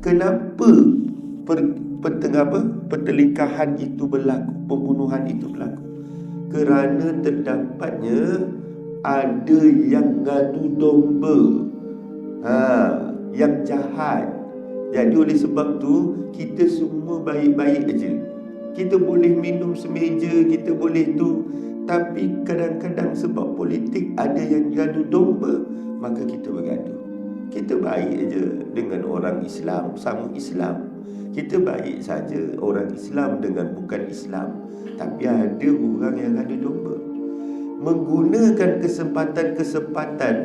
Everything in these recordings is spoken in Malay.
Kenapa pertelingkahan itu berlaku, pembunuhan itu berlaku? Kerana terdapatnya ada yang ngadu domba, yang jahat. Jadi oleh sebab tu kita semua baik-baik aja. Kita boleh minum semeja, kita boleh tu, tapi kadang-kadang sebab politik ada yang gaduh domba, maka kita bergaduh. Kita baik aja dengan orang Islam, sama Islam. Kita baik saja orang Islam dengan bukan Islam. Tapi ada orang yang gaduh domba, menggunakan kesempatan-kesempatan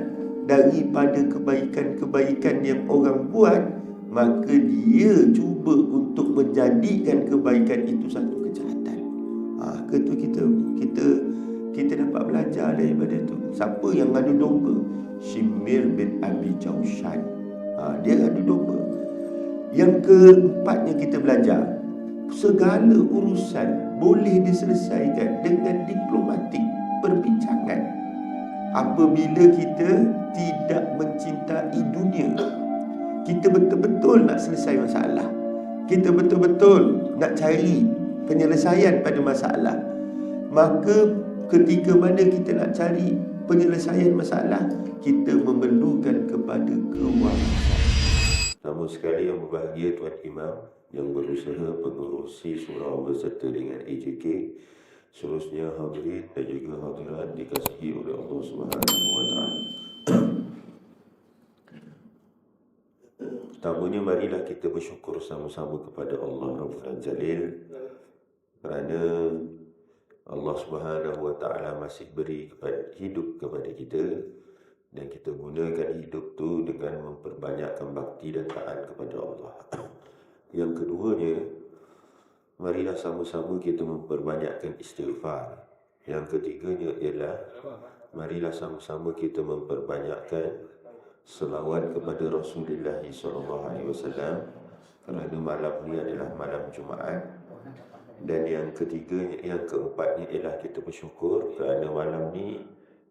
daripada kebaikan-kebaikan yang orang buat, maka dia cuba untuk menjadikan kebaikan itu satu kejahatan. Kita dapat belajar daripada tu. Siapa yang ngadu domba? Shimir bin Abi Jaushan. Dia ngadu domba. Yang keempatnya kita belajar, segala urusan boleh diselesaikan dengan diplomatik, perbincangan. Apabila kita tidak mencintai dunia, kita betul-betul nak selesai masalah, kita betul-betul nak cari penyelesaian pada masalah, maka ketika mana kita nak cari penyelesaian masalah, kita memerlukan kepada kewajiban. Namun sekali yang berbahagia Tuan Imam yang berusaha pengurusi surau berserta dengan AJK, seterusnya hadirin dan juga hadirat dikasihi oleh Allah Subhanahu wa taala. Pertamanya marilah kita bersyukur sama-sama kepada Allah Rabbul Jalil kerana Allah Subhanahu wa taala masih beri hidup kepada kita, dan kita gunakan hidup tu dengan memperbanyakkan bakti dan taat kepada Allah. Yang keduanya, marilah sama-sama kita memperbanyakkan istighfar. Yang ketiganya ialah marilah sama-sama kita memperbanyakkan selawat kepada Rasulullah SAW kerana malam ni adalah malam Jumaat. Dan yang ketiganya, yang keempatnya ialah kita bersyukur kerana malam ni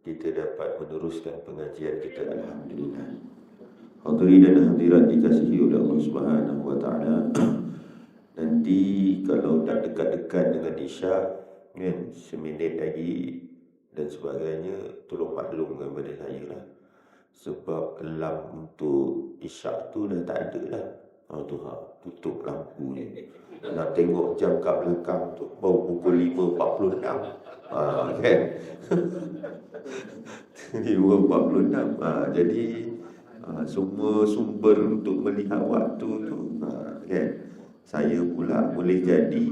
kita dapat meneruskan pengajian kita, alhamdulillah. Hadirin dan hadirat dikasihi oleh Allah Subhanahu wa taala. Nanti kalau tak dekat-dekat dengan isyak kan, seminit lagi dan sebagainya, tolong maklumkan kepada saya lah. Sebab alarm untuk isyak tu dah tak ada lah. Tutup lampu ni. Nak tengok jam kat belakang tu baru pukul 5.46. Kan? 5.46. Jadi semua sumber untuk melihat waktu tu kan, saya pula boleh jadi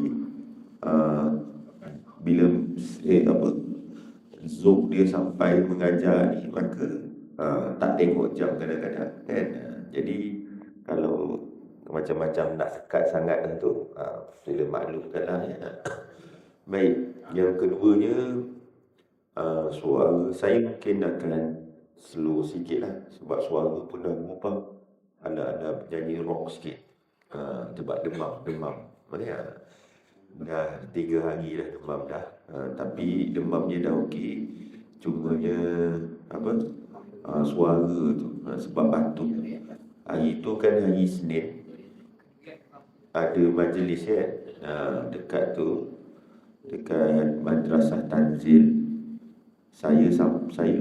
bila Zoom dia sampai mengajar ni, maka tak tengok jam kadang-kadang kan. Jadi kalau macam-macam nak sekat sangat tu, sila maklumkanlah ya. Baik, yang keduanya, suara saya mungkin akan slow sikit lah, sebab suara pun dah berubah, ada penyanyi rock sikit, sebab demam ya. Dah 3 hari dah demam dah, tapi demamnya dah okey, cumanya suara tu sebab batuk. Hari tu kan hari Isnin ada majlis kan, dekat dekat Madrasah Tanzil. Saya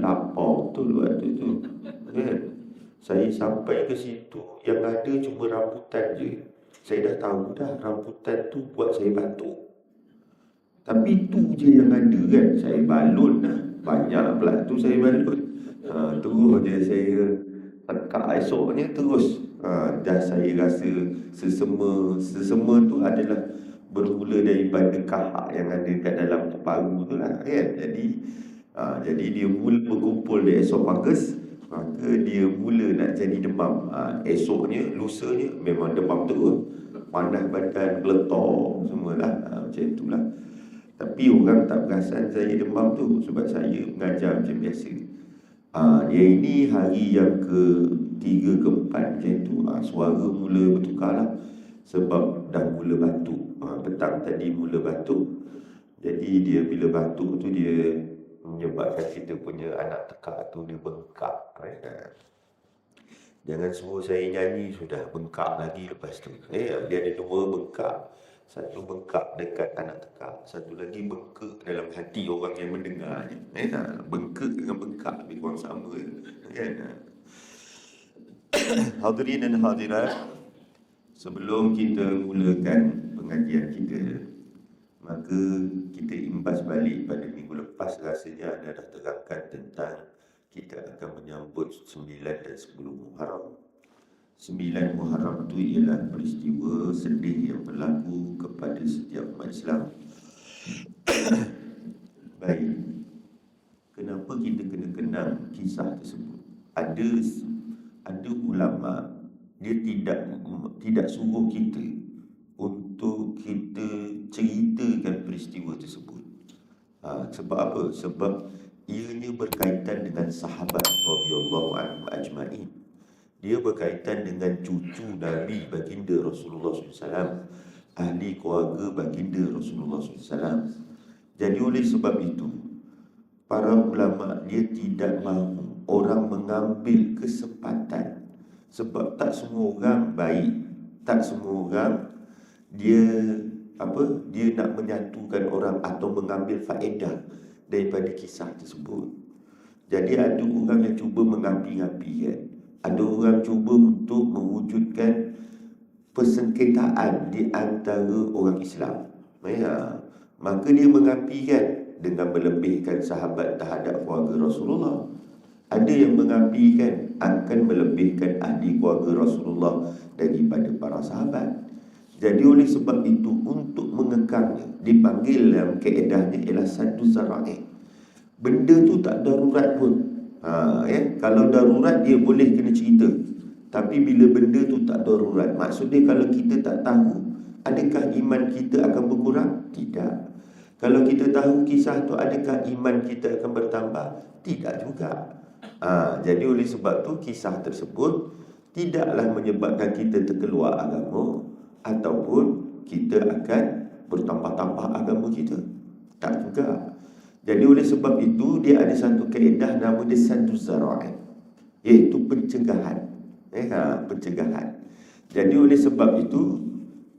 lapar betul waktu tu kan. Saya sampai ke situ, yang ada cuma rambutan je. Saya dah tahu dah rambutan tu buat saya batuk, tapi tu je yang ada kan. Saya balut lah, banyak pula tu saya balut. Terus je saya tekak, esoknya terus dah saya rasa sesema tu adalah bermula daripada kahak yang ada kat dalam paru tu lah kan. Jadi dia mula berkumpul di esophagus, maka dia mula nak jadi demam. Esoknya, lusanya memang demam terus, panas badan, geletar semualah, macam itulah. Tapi orang tak perasan saya demam tu sebab saya mengajar macam biasa. Dia ini hari yang ke-3, ke-4 macam tu, suara mula bertukar lah, sebab dah mula batuk. Petang tadi mula batuk. Jadi dia bila batuk tu dia menyebabkan kita punya anak tekak tu dia bengkak. Jangan suruh saya nyanyi sudah bengkak lagi lepas tu. Dia ada dua bengkak. Satu bengkak dekat anak tekak, satu lagi bengkak dalam hati orang yang mendengarnya. Bengkak dengan bengkak lebih kurang sama kan? Hadirin dan hadirat, sebelum kita mulakan pengajian kita, maka kita imbas balik pada minggu lepas rasanya anda dah terangkan tentang kita akan menyambut 9 dan 10 Muharram. 9 Muharram itu ialah peristiwa sedih yang berlaku kepada setiap umat Islam. Baik, kenapa kita kena kenal kisah tersebut? Ada ulama dia tidak suruh kita untuk kita ceritakan peristiwa tersebut. Sebab apa? Sebab ianya berkaitan dengan sahabat radhiyallahu anhu ajma'in. Dia berkaitan dengan cucu Nabi baginda Rasulullah SAW, ahli keluarga baginda Rasulullah SAW. Jadi oleh sebab itu, para ulama dia tidak mahu orang mengambil kesempatan. Sebab tak semua orang baik, tak semua orang dia nak menyatukan orang atau mengambil faedah daripada kisah tersebut. Jadi ada orang yang cuba mengambil-ambil. Ada orang cuba untuk mewujudkan persengketaan di antara orang Islam. Maka dia mengampikan dengan melebihkan sahabat terhadap keluarga Rasulullah. Ada yang mengampikan akan melebihkan ahli keluarga Rasulullah daripada para sahabat. Jadi oleh sebab itu, untuk mengekangnya, dipanggil dalam kaedahnya ialah satu zara'i. Benda tu tak darurat pun. Kalau darurat dia boleh kena cerita. Tapi bila benda tu tak darurat, maksudnya kalau kita tak tahu, adakah iman kita akan berkurang? Tidak. Kalau kita tahu kisah tu, adakah iman kita akan bertambah? Tidak juga. Jadi oleh sebab tu, kisah tersebut tidaklah menyebabkan kita terkeluar agama ataupun kita akan bertambah-tambah agama kita. Tak juga. Jadi oleh sebab itu, dia ada satu kaedah nama dia saddu zara'i, iaitu pencegahan. Pencegahan. Jadi oleh sebab itu,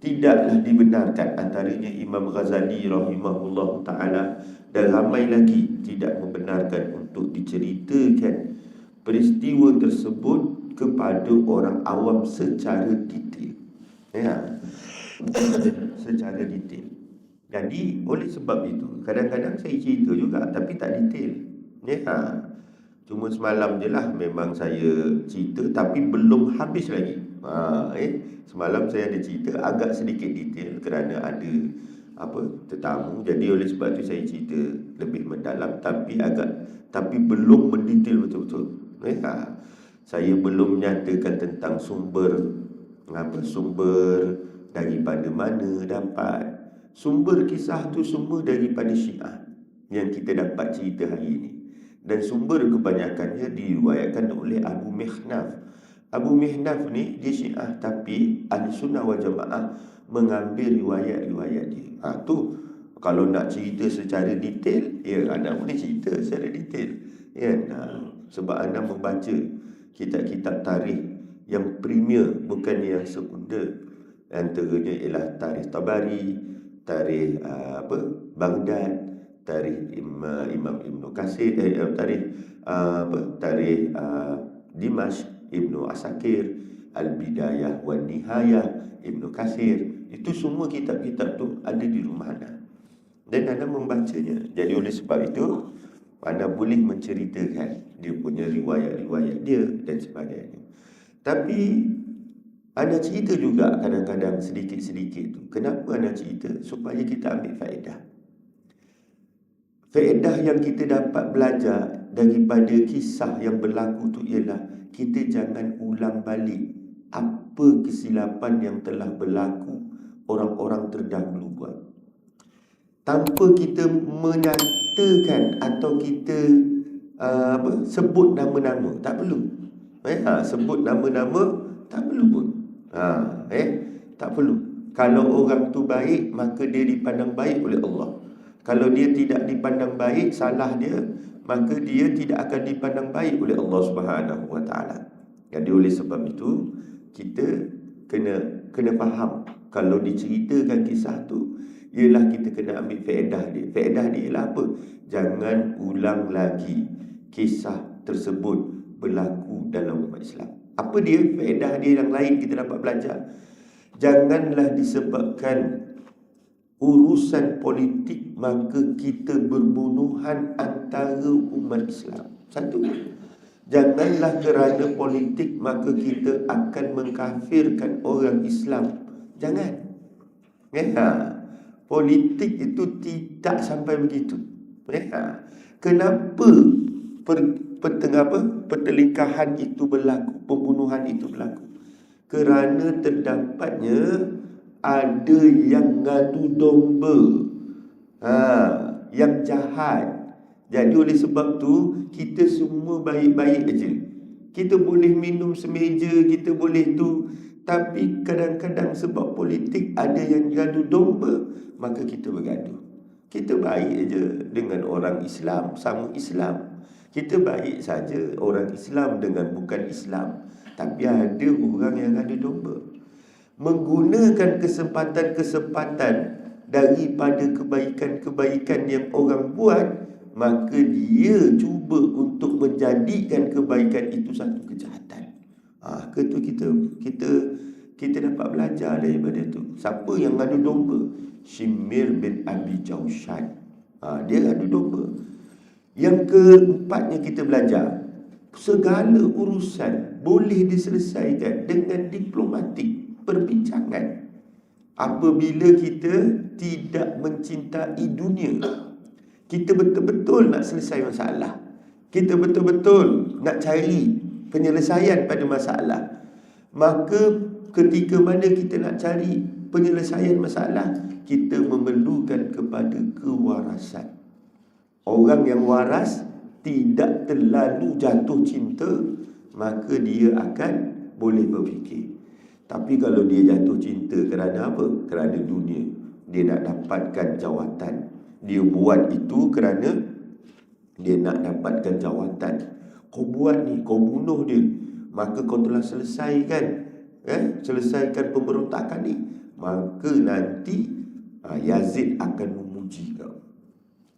tidaklah dibenarkan, antaranya Imam Ghazali rahimahullah ta'ala dan ramai lagi tidak membenarkan untuk diceritakan peristiwa tersebut kepada orang awam secara detail. Secara detail. Jadi oleh sebab itu, kadang-kadang saya cerita juga tapi tak detail. Cuma semalam je lah memang saya cerita tapi belum habis lagi. Semalam saya ada cerita agak sedikit detail kerana ada tetamu. Jadi oleh sebab itu saya cerita lebih mendalam tapi belum mendetail betul-betul. Saya belum menyatakan tentang sumber daripada mana dapat. Sumber kisah tu semua daripada Syiah yang kita dapat cerita hari ini. Dan sumber kebanyakannya diriwayatkan oleh Abu Mihnaf. Abu Mihnaf ni dia Syiah tapi Ahli Sunnah wal Jamaah mengambil riwayat-riwayat dia. Tu kalau nak cerita secara detail, anda boleh cerita secara detail. Sebab anda membaca kitab-kitab tarikh yang premier, bukan yang sekunder. Antaranya ialah Tarikh Tabari, Tarikh Baghdad, Tarikh Imam Ibn Katsir, Tarikh Dimashq Ibn Asakir, Al-Bidayah wan Nihayah Ibn Katsir. Itu semua kitab-kitab tu ada di rumah anda dan anda membacanya. Jadi oleh sebab itu, anda boleh menceritakan dia punya riwayat-riwayat dia dan sebagainya. Tapi anda cerita juga kadang-kadang sedikit-sedikit tu. Kenapa anda cerita? Supaya kita ambil faedah. Faedah yang kita dapat belajar daripada kisah yang berlaku tu ialah kita jangan ulang balik apa kesilapan yang telah berlaku orang-orang terdahulu buat. Tanpa kita menyatakan atau kita sebut nama-nama, tak perlu. Sebut nama-nama tak perlu pun. Tak perlu. Kalau orang tu baik, maka dia dipandang baik oleh Allah. Kalau dia tidak dipandang baik, salah dia, maka dia tidak akan dipandang baik oleh Allah Subhanahu wa taala. Jadi oleh sebab itu kita kena faham, kalau diceritakan kisah tu, ialah kita kena ambil faedah dia. Faedah dia ialah apa? Jangan ulang lagi kisah tersebut berlaku dalam umat Islam. Apa dia? Faedah dia yang lain kita dapat belajar. Janganlah disebabkan urusan politik maka kita berbunuhan antara umat Islam. Satu. Janganlah kerana politik maka kita akan mengkafirkan orang Islam. Jangan. Politik itu tidak sampai begitu. Kenapa pertelingkahan itu berlaku, pembunuhan itu berlaku? Kerana terdapatnya ada yang ngadu domba, yang jahat. Jadi oleh sebab tu kita semua baik-baik aja. Kita boleh minum semeja, kita boleh tu, tapi kadang-kadang sebab politik ada yang ngadu domba, maka kita bergaduh. Kita baik aja dengan orang Islam, sama Islam. Kita baik saja orang Islam dengan bukan Islam. Tapi ada orang yang ada domba, menggunakan kesempatan-kesempatan daripada kebaikan-kebaikan yang orang buat, maka dia cuba untuk menjadikan kebaikan itu satu kejahatan. Itu kita dapat belajar daripada itu. Siapa yang ada domba? Shimir bin Abi Jaushan. Dia ada domba. Yang keempatnya kita belajar, segala urusan boleh diselesaikan dengan diplomatik, perbincangan. Apabila kita tidak mencintai dunia, kita betul-betul nak selesai masalah, kita betul-betul nak cari penyelesaian pada masalah, maka ketika mana kita nak cari penyelesaian masalah, kita memerlukan kepada kewarasan. Orang yang waras tidak terlalu jatuh cinta, maka dia akan boleh berfikir. Tapi kalau dia jatuh cinta kerana apa? Kerana dunia. Dia nak dapatkan jawatan. Dia buat itu kerana dia nak dapatkan jawatan. Kau buat ni, kau bunuh dia, maka kau telah selesaikan selesaikan pemberontakan ni. Maka nanti Yazid akan memuji kau.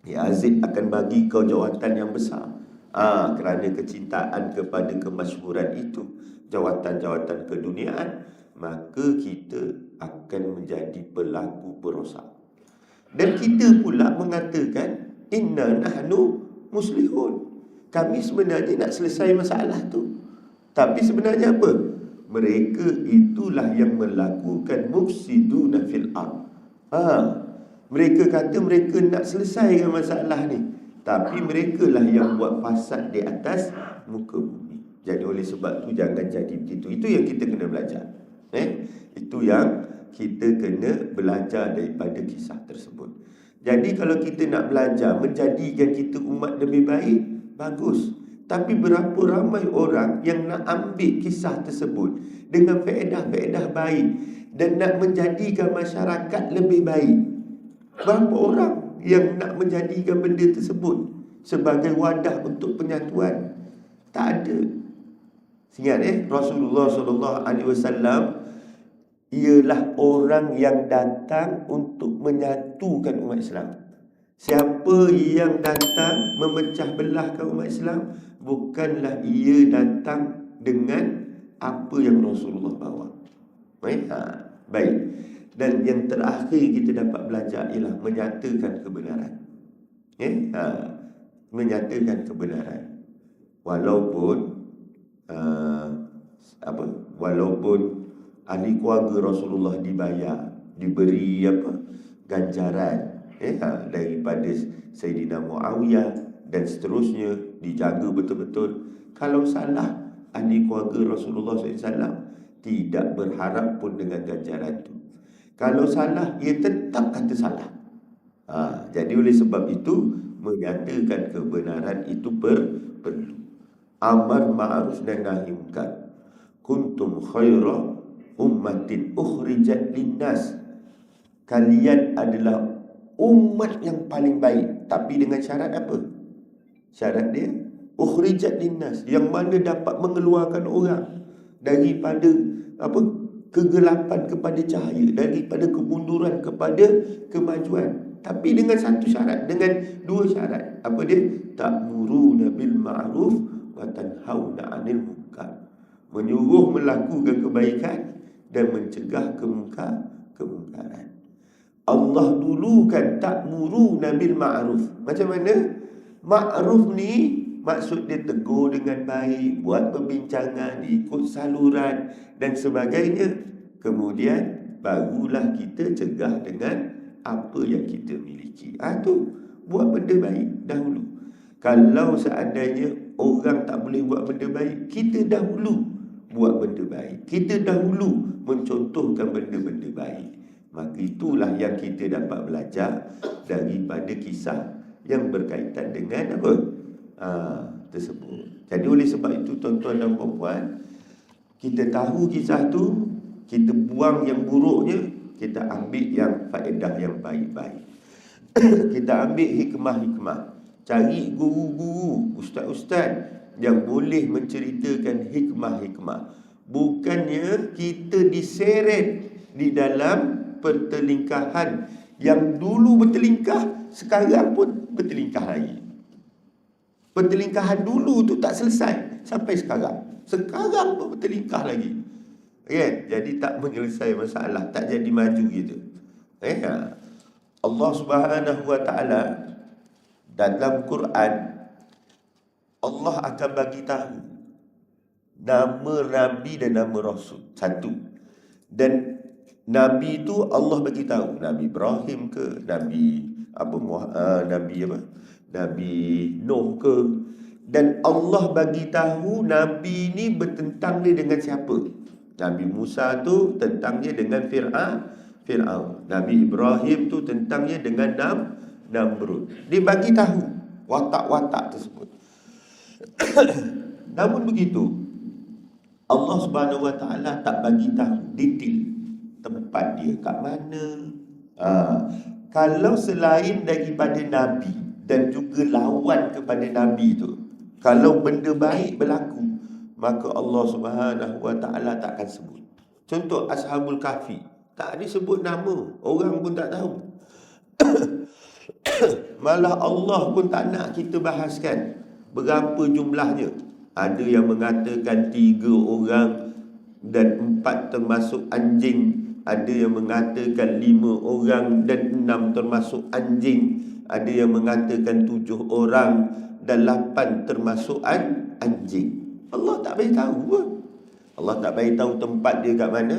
Yazid akan bagi kau jawatan yang besar. Kerana kecintaan kepada kemasyhuran itu, jawatan-jawatan keduniaan, maka kita akan menjadi pelaku perosak. Dan kita pula mengatakan inna nahnu muslihun. Kami sebenarnya nak selesai masalah tu. Tapi sebenarnya apa? Mereka itulah yang melakukan mufsiduna fil ard. Mereka kata mereka nak selesaikan masalah ni, tapi merekalah yang buat fasad di atas muka bumi. Jadi oleh sebab tu jangan jadi begitu. Itu yang kita kena belajar. Itu yang kita kena belajar daripada kisah tersebut. Jadi kalau kita nak belajar menjadikan kita umat lebih baik, bagus. Tapi berapa ramai orang yang nak ambil kisah tersebut dengan faedah-faedah baik dan nak menjadikan masyarakat lebih baik? Berapa orang yang nak menjadikan benda tersebut sebagai wadah untuk penyatuan? Tak ada. Ingat Rasulullah SAW ialah orang yang datang untuk menyatukan umat Islam. Siapa yang datang memecah belahkan umat Islam, bukanlah ia datang dengan apa yang Rasulullah bawa. Baik. Dan yang terakhir kita dapat belajar ialah menyatakan kebenaran. Menyatakan kebenaran. Walaupun walaupun ahli keluarga Rasulullah dibayar, diberi ganjaran daripada Sayyidina Muawiyah dan seterusnya, dijaga betul-betul. Kalau salah, ahli keluarga Rasulullah SAW tidak berharap pun dengan ganjaran itu. Kalau salah, ia tetap kata salah. Jadi oleh sebab itu, menyatakan kebenaran itu perlu. Amar ma'ruf dan nahi munkar. Kuntum khaira ummatin ukhrijat linnas. Kalian adalah umat yang paling baik. Tapi dengan syarat apa? Syarat dia ukhrijat linnas, yang mana dapat mengeluarkan orang. daripada kegelapan kepada cahaya, daripada kemunduran kepada kemajuan. Tapi dengan satu syarat, dengan dua syarat. Apa dia? Ta'muruna bil ma'ruf wa tanhauna 'anil munkar. Menyuruh melakukan kebaikan dan mencegah kemungkaran. Allah dulukan ta'muruna bil ma'ruf. Macam mana? Ma'ruf ni maksud dia tegur dengan baik, buat perbincangan, ikut saluran dan sebagainya. Kemudian barulah kita cegah dengan apa yang kita miliki. Tu buat benda baik dahulu. Kalau seandainya orang tak boleh buat benda baik, kita dahulu buat benda baik. Kita dahulu mencontohkan benda-benda baik. Maka itulah yang kita dapat belajar daripada kisah yang berkaitan dengan apa? Tersebut. Jadi oleh sebab itu tuan-tuan dan puan-puan, kita tahu kisah tu, kita buang yang buruknya, kita ambil yang faedah yang baik-baik. Kita ambil hikmah-hikmah. Cari guru-guru, ustaz-ustaz yang boleh menceritakan hikmah-hikmah. Bukannya kita diseret di dalam pertelingkahan yang dulu bertelingkah, sekarang pun bertelingkah lagi. Pertelingkahan dulu tu tak selesai sampai sekarang. Sekarang pun bertelingkah lagi. Jadi tak menyelesai masalah, tak jadi maju gitu. Allah Subhanahu wa taala dalam Quran, Allah akan bagi tahu nama Nabi dan nama Rasul satu. Dan Nabi itu Allah bagi tahu Nabi Ibrahim ke, Nabi Nuh ke. Dan Allah bagi tahu Nabi ni bertentang dia dengan siapa. Nabi Musa tu tentangnya dengan Fir'aun. Nabi Ibrahim tu tentangnya dengan Namrud. Dia bagi tahu watak-watak tersebut. Namun begitu, Allah Subhanahu wa taala tak bagi tahu detail tempat dia kat mana. Kalau selain daripada Nabi dan juga lawan kepada Nabi tu, kalau benda baik berlaku, maka Allah Subhanahu wa taala tak akan sebut. Contoh Ashabul Kahfi, tak disebut nama, orang pun tak tahu. Malah Allah pun tak nak kita bahaskan berapa jumlahnya. Ada yang mengatakan 3 orang dan 4 termasuk anjing. Ada yang mengatakan 5 orang dan 6 termasuk anjing. Ada yang mengatakan 7 orang dan 8 termasuk anjing. Allah tak beritahu pun. Allah tak beritahu tempat dia kat mana.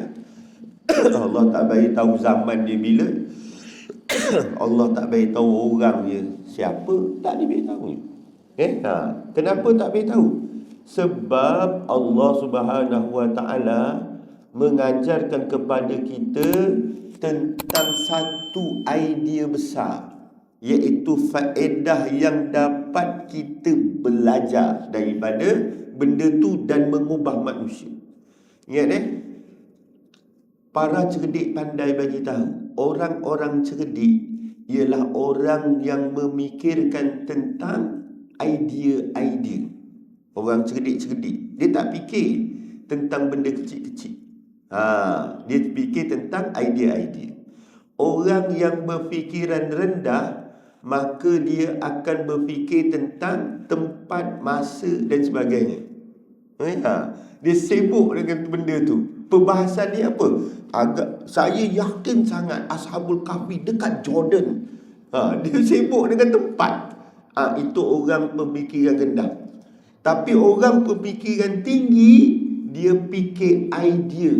Allah tak beritahu zaman dia bila. Allah tak beritahu orang dia siapa. Tak diberitahu. Kenapa tak beritahu? Sebab Allah Subhanahu wa taala mengajarkan kepada kita tentang satu idea besar, iaitu faedah yang dapat kita belajar daripada benda tu dan mengubah manusia. Ingat para cerdik pandai bagi tahu, orang-orang cerdik ialah orang yang memikirkan tentang idea-idea. Orang cerdik-cerdik, dia tak fikir tentang benda kecil-kecil. Dia fikir tentang idea-idea. Orang yang berfikiran rendah, maka dia akan berfikir tentang tempat, masa dan sebagainya. Dia sibuk dengan benda tu. Perbahasan dia apa? Saya yakin sangat Ashabul Kahfi dekat Jordan. Dia sibuk dengan tempat. Itu orang pemikiran rendah. Tapi orang pemikiran tinggi, dia fikir idea.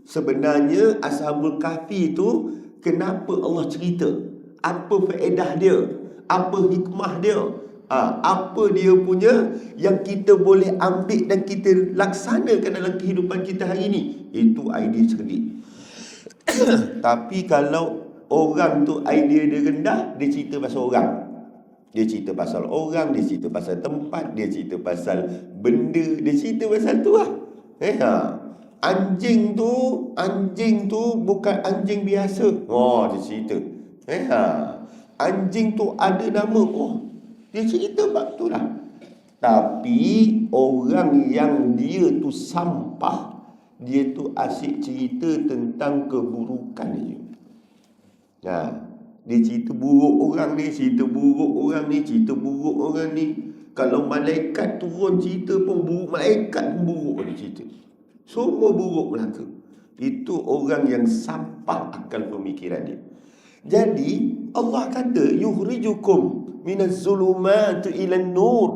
Sebenarnya Ashabul Kahfi itu, kenapa Allah cerita? Apa faedah dia? Apa hikmah dia? Apa dia punya yang kita boleh ambil dan kita laksanakan dalam kehidupan kita hari ini? Itu idea cerdik. Tapi kalau orang tu idea dia rendah, dia cerita pasal orang. Dia cerita pasal orang, dia cerita pasal tempat, dia cerita pasal benda, dia cerita pasal tu lah. Anjing tu bukan anjing biasa. Dia cerita. Anjing tu ada nama. Dia cerita bab tu lah. Tapi orang yang dia tu sampah, Dia tu asyik cerita tentang keburukan je. Dia cerita buruk orang ni, cerita buruk orang ni, cerita buruk orang ni. Kalau malaikat turun cerita pun buruk, malaikat pun buruk dia cerita. Semua buruk belaka. Itu orang yang sampah akal pemikiran dia. Jadi Allah kata yukhrijukum minaz zulumati ilan nur.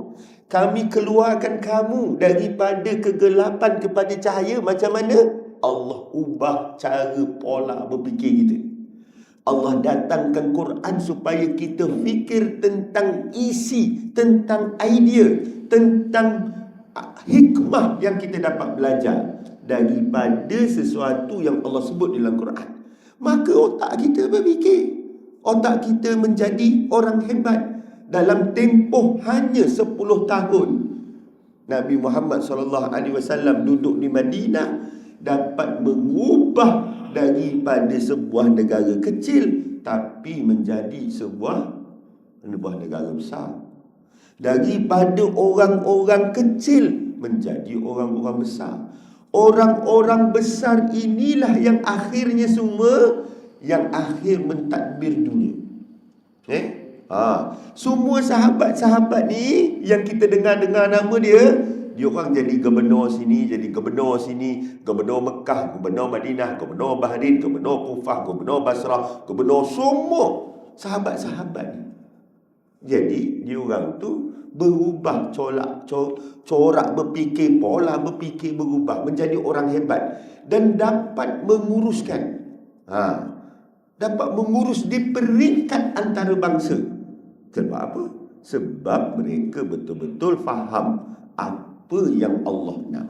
Kami keluarkan kamu daripada kegelapan kepada cahaya. Macam mana? Allah ubah cara pola berfikir kita. Allah datangkan Quran supaya kita fikir tentang isi, tentang idea, tentang hikmah yang kita dapat belajar daripada sesuatu yang Allah sebut dalam Quran. Maka otak kita berfikir. Otak kita menjadi orang hebat. Dalam tempoh hanya 10 tahun, Nabi Muhammad SAW duduk di Madinah, dapat mengubah daripada sebuah negara kecil tapi menjadi sebuah negara besar. Daripada orang-orang kecil menjadi orang-orang besar. Orang-orang besar inilah yang akhirnya semua yang akhir mentadbir dunia. Semua sahabat-sahabat ni yang kita dengar-dengar nama dia orang jadi gubernur sini, jadi gubernur sini, gubernur Mekah, gubernur Madinah, gubernur Bahrain, gubernur Kufah, gubernur Basrah, gubernur semua sahabat-sahabat ni. Jadi dia orang tu berubah corak berfikir, pola berfikir berubah menjadi orang hebat dan dapat menguruskan dapat mengurus di peringkat antara bangsa. Sebab apa? Sebab mereka betul-betul faham apa yang Allah nak.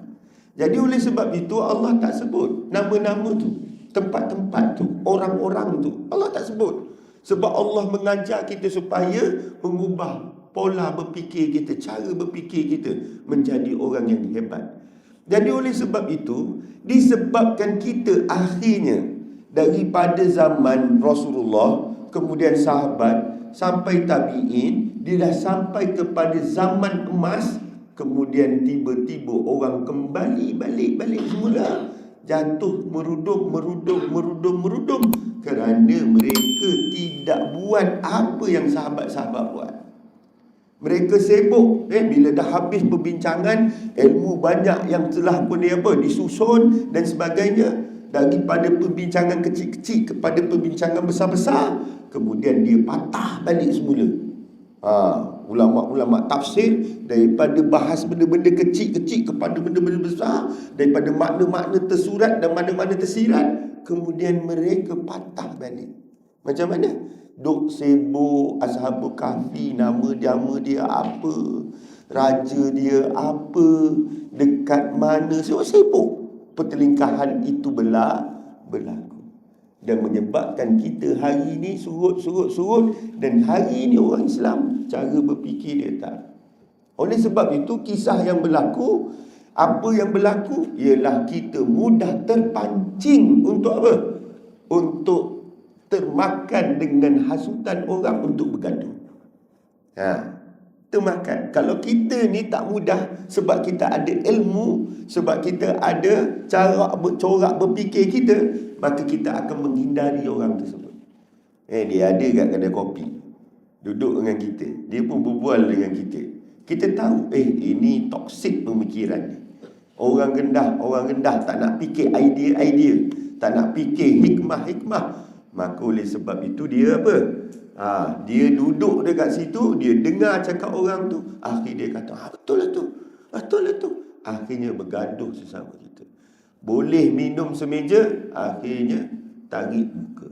Jadi oleh sebab itu Allah tak sebut nama-nama tu, tempat-tempat tu, orang-orang tu. Allah tak sebut. Sebab Allah mengajar kita supaya mengubah pola berfikir kita, cara berfikir kita menjadi orang yang hebat. Jadi oleh sebab itu, disebabkan kita akhirnya daripada zaman Rasulullah, kemudian sahabat, sampai tabi'in, dia dah sampai kepada zaman emas. Kemudian tiba-tiba orang kembali balik semula, jatuh merudum kerana mereka tidak buat apa yang sahabat-sahabat buat. Mereka sibuk bila dah habis perbincangan, ilmu banyak yang telah pun disusun dan sebagainya. Daripada perbincangan kecil-kecil kepada perbincangan besar-besar, kemudian dia patah balik semula. Ulama-ulama tafsir, daripada bahas benda-benda kecil-kecil kepada benda-benda besar, daripada makna-makna tersurat dan makna-makna tersirat, kemudian mereka patah balik. Macam mana? Duk sibuk Ashabul Kahfi, nama dia apa, raja dia apa, dekat mana, sibuk. Pertelingkahan itu berlaku dan menyebabkan kita hari ini surut. Dan hari ini orang Islam cara berfikir dia tak. Oleh sebab itu kisah yang berlaku, apa yang berlaku ialah kita mudah terpancing untuk apa? Untuk termakan dengan hasutan orang untuk bergaduh. Termakan. Kalau kita ni tak mudah, sebab kita ada ilmu, sebab kita ada corak berfikir kita, maka kita akan menghindari orang tersebut. Dia ada kat kedai kopi, duduk dengan kita, dia pun berbual dengan kita. Kita tahu ini toksik pemikiran ni. Orang rendah tak nak fikir idea, tak nak fikir hikmah. Maka oleh sebab itu dia apa? Dia duduk dekat situ, dia dengar cakap orang tu, akhir dia kata, betul lah tu. Akhirnya bergaduh sesama kita. Boleh minum semeja, akhirnya tarik muka.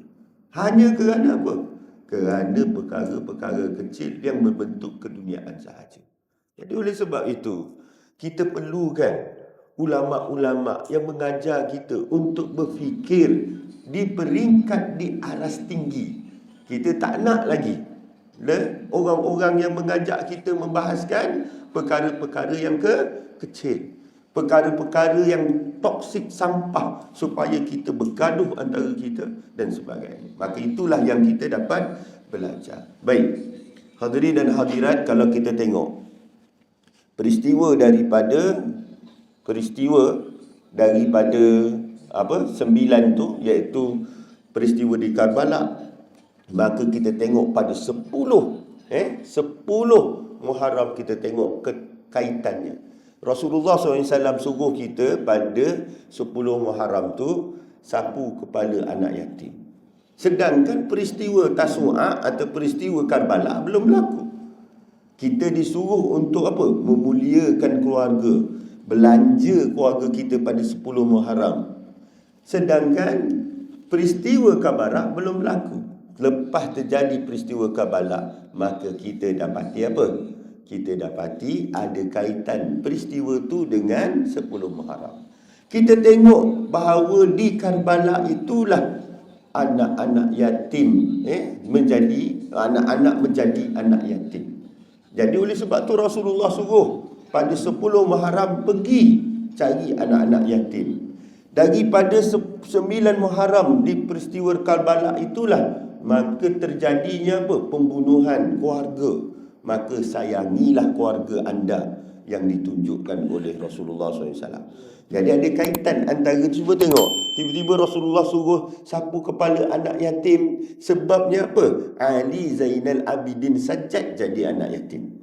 Hanya kerana apa? Kerana perkara-perkara kecil yang membentuk keduniaan sahaja. Jadi oleh sebab itu, kita perlukan ulama-ulama yang mengajar kita untuk berfikir di peringkat di aras tinggi. Kita tak nak lagi orang-orang yang mengajak kita membahaskan perkara-perkara yang kecil, perkara-perkara yang toksik, sampah, supaya kita bergaduh antara kita dan sebagainya. Maka itulah yang kita dapat belajar. Baik, hadirin dan hadirat, kalau kita tengok peristiwa daripada 9 tu, iaitu peristiwa di Karbala, maka kita tengok pada 10 Muharram kita tengok kaitannya. Rasulullah SAW suruh kita pada 10 Muharram tu sapu kepala anak yatim. Sedangkan peristiwa Tasu'a atau peristiwa Karbala belum berlaku. Kita disuruh untuk apa? Memuliakan keluarga, belanja keluarga kita pada 10 Muharram. Sedangkan peristiwa Karbala belum berlaku. Lepas terjadi peristiwa Karbala, maka kita dapati apa? Kita dapati ada kaitan peristiwa tu dengan 10 Muharram. Kita tengok bahawa di Karbala itulah anak-anak yatim menjadi anak yatim. Jadi oleh sebab tu Rasulullah suruh pada 10 Muharram pergi cari anak-anak yatim. Daripada 9 Muharram di peristiwa Karbala itulah maka terjadinya apa? Pembunuhan keluarga. Maka sayangilah keluarga anda yang ditunjukkan oleh Rasulullah SAW. Jadi ada kaitan antara, cuba tengok, tiba-tiba Rasulullah suruh sapu kepala anak yatim. Sebabnya apa? Ali Zainal Abidin Sajjad jadi anak yatim,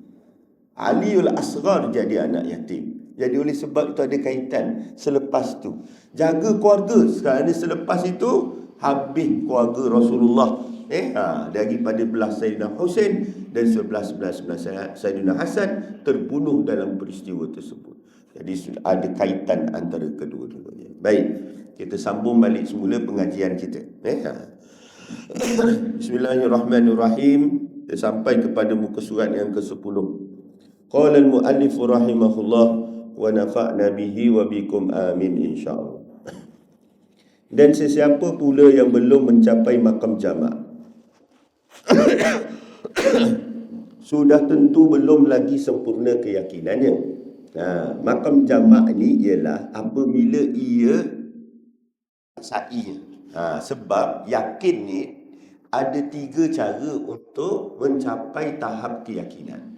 Aliul Asghar jadi anak yatim. Jadi oleh sebab itu ada kaitan. Selepas tu jaga keluarga. Sekarang ni selepas itu habis keluarga Rasulullah daripada belah Sayyidina Husain dan sebelah Sayyidina Hasan terbunuh dalam peristiwa tersebut. Jadi ada kaitan antara kedua-duanya. Baik, kita sambung balik semula pengajian kita. Bismillahirrahmanirrahim. Kita sampai kepada muka surat yang ke-10. Qala al-muallif rahimahullah wa nafa'na bihi wa bikum amin insyaallah. Dan sesiapa pula yang belum mencapai makam jamak, sudah tentu belum lagi sempurna keyakinannya. Makam jamak ni ialah apabila ia sa'i. Sebab yakin ni ada 3 cara untuk mencapai tahap keyakinan.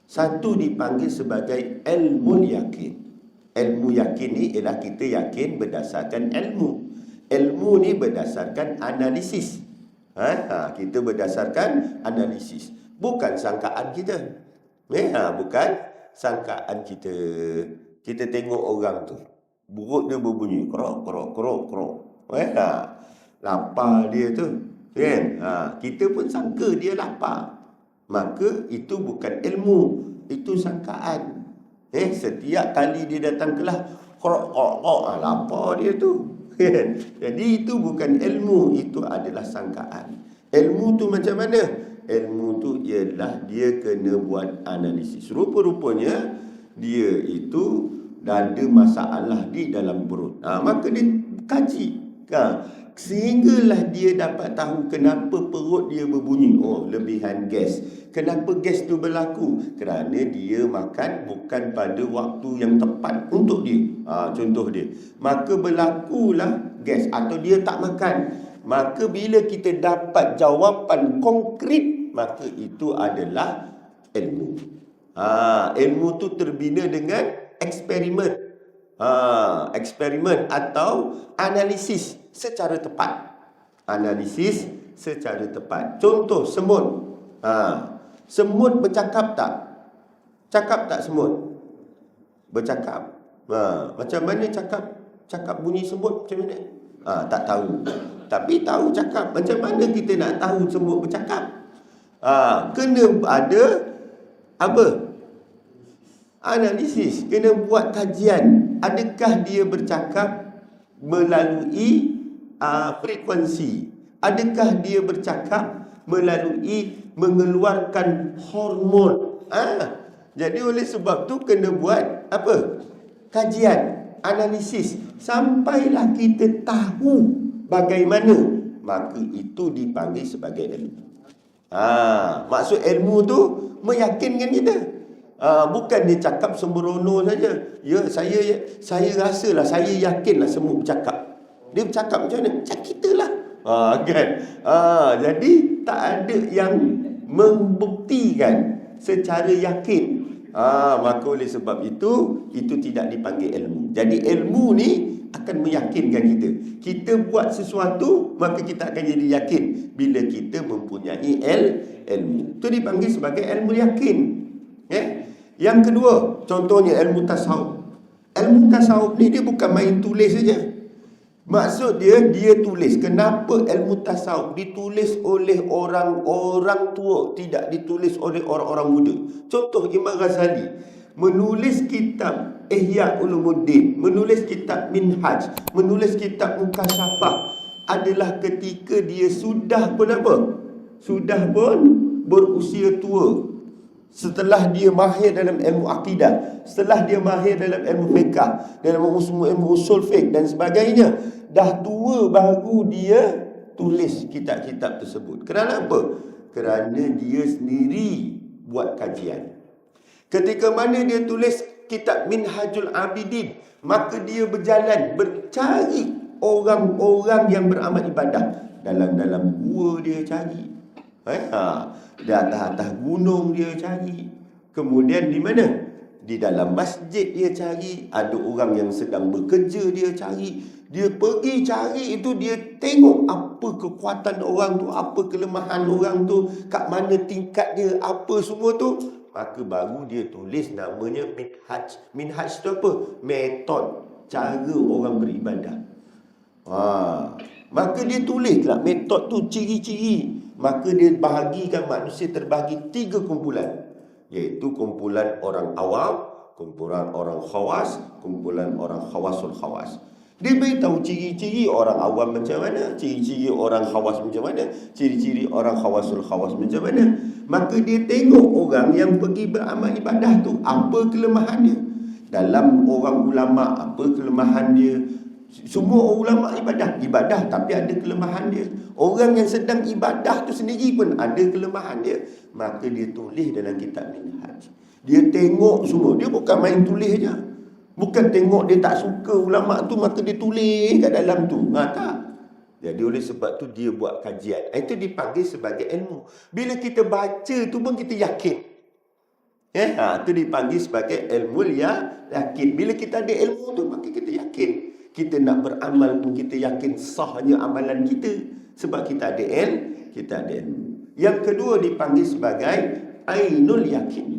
Satu dipanggil sebagai ilmu yakin. Ilmu yakin ni ialah kita yakin berdasarkan ilmu. Ilmu ni berdasarkan analisis. Kita berdasarkan analisis, bukan sangkaan kita. Bukan sangkaan kita. Kita tengok orang tu, buruk dia berbunyi krok krok krok krok. Lapar dia tu, kan? Kita pun sangka dia lapar. Maka itu bukan ilmu, itu sangkaan. Setiap kali dia datang kelas, krok krok krok, lapar dia tu. Jadi itu bukan ilmu, itu adalah sangkaan. Ilmu tu macam mana? Ilmu tu ialah dia kena buat analisis. Rupa-rupanya dia itu ada masalah di dalam perut. Maka dia kaji. Sehinggalah dia dapat tahu kenapa perut dia berbunyi. Lebihan gas. Kenapa gas tu berlaku? Kerana dia makan bukan pada waktu yang tepat untuk dia. Contoh dia, maka berlakulah gas, atau dia tak makan. Maka bila kita dapat jawapan konkret, maka itu adalah ilmu. Ilmu tu terbina dengan eksperimen. Eksperimen atau analisis secara tepat. Analisis secara tepat. Contoh semut. Semut bercakap tak? Cakap tak semut? Bercakap. Macam mana cakap bunyi semut macam mana? Tak tahu. Tapi tahu cakap. Macam mana kita nak tahu semut bercakap? Kena ada apa? Analisis. Kena buat kajian. Adakah dia bercakap melalui frekuensi? Adakah dia bercakap melalui mengeluarkan hormon? Jadi oleh sebab tu kena buat apa? Kajian, analisis, sampailah kita tahu bagaimana. Maka itu dipanggil sebagai ilmu. Maksud ilmu tu meyakinkan kita. Bukan dia cakap sembrono saja. Ya, saya rasalah, saya yakinlah semua bercakap. Dia bercakap macam mana? Macam kita lah. Kan? Jadi tak ada yang membuktikan secara yakin Maka oleh sebab itu tidak dipanggil ilmu. Jadi ilmu ni akan meyakinkan kita. Kita buat sesuatu, maka kita akan jadi yakin bila kita mempunyai ilmu. Itu dipanggil sebagai ilmu yakin. Yang kedua, contohnya ilmu tasawuf. Ilmu tasawuf ni dia bukan main tulis saja. Maksud dia tulis. Kenapa ilmu tasawuf ditulis oleh orang-orang tua, tidak ditulis oleh orang-orang muda? Contoh Imam Ghazali menulis kitab Ihya Ulumuddin, menulis kitab Minhaj, menulis kitab Mukasyafah adalah ketika dia sudah pun apa? Sudah pun berusia tua. Setelah dia mahir dalam ilmu akidah, setelah dia mahir dalam ilmu fiqh, dalam ilmu usul fiqh dan sebagainya, dah tua baru dia tulis kitab-kitab tersebut. Kerana apa? Kerana dia sendiri buat kajian. Ketika mana dia tulis kitab Minhajul Abidin, maka dia berjalan mencari orang-orang yang beramal ibadah. Dalam gua dia cari. Di atas gunung dia cari. Kemudian di mana? Di dalam masjid dia cari. Ada orang yang sedang bekerja dia cari. Dia pergi cari itu, dia tengok apa kekuatan orang tu, apa kelemahan orang tu, kat mana tingkat dia, apa semua tu. Maka baru dia tulis namanya Minhaj. Minhaj tu apa? Metod, cara orang beribadah. Maka dia tulislah metod tu, ciri-ciri. Maka dia bahagikan manusia terbahagi 3 kumpulan. Iaitu kumpulan orang awam, kumpulan orang khawas, kumpulan orang khawasul khawas. Dia beritahu ciri-ciri orang awam macam mana, ciri-ciri orang khawas macam mana, ciri-ciri orang khawasul khawas macam mana. Maka dia tengok orang yang pergi beramal ibadah tu, apa kelemahan dia. Dalam orang ulama, apa kelemahan dia. Semua ulama ibadah tapi ada kelemahan dia. Orang yang sedang ibadah tu sendiri pun ada kelemahan dia. Maka dia tulis dalam kitab Minhaj. Dia tengok semua. Dia bukan main tulis je. Bukan tengok dia tak suka ulama tu maka dia tulis kat dalam tu. Tak. Jadi oleh sebab tu dia buat kajian. Itu dipanggil sebagai ilmu. Bila kita baca tu pun kita yakin. Itu dipanggil sebagai ilmu yakin. Bila kita ada ilmu tu maka kita yakin. Kita nak beramal pun kita yakin sahnya amalan kita. Sebab kita ada ilmu. Yang kedua dipanggil sebagai ainul yakin.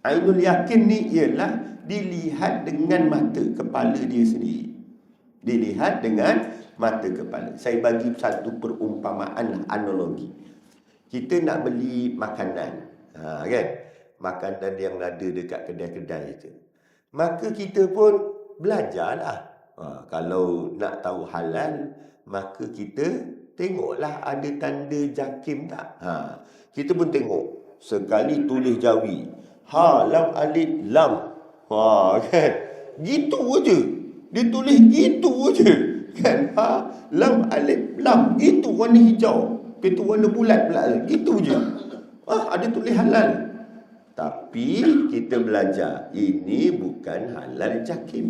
Ainul yakin ni ialah dilihat dengan mata kepala dia sendiri. Dilihat dengan mata kepala. Saya bagi satu perumpamaan, analogi. Kita nak beli makanan. Kan? Makanan yang ada dekat kedai-kedai itu. Maka kita pun belajarlah. Kalau nak tahu halal, maka kita tengoklah ada tanda JAKIM tak. Kita pun tengok. Sekali tulis Jawi. Lam alif lam. Kan? Gitu aja. Dia tulis gitu aja. Kan? Lam alif lam. Itu warna hijau. Itu warna bulat pula. Gitu je. Ada tulis halal. Tapi kita belajar. Ini bukan halal JAKIM.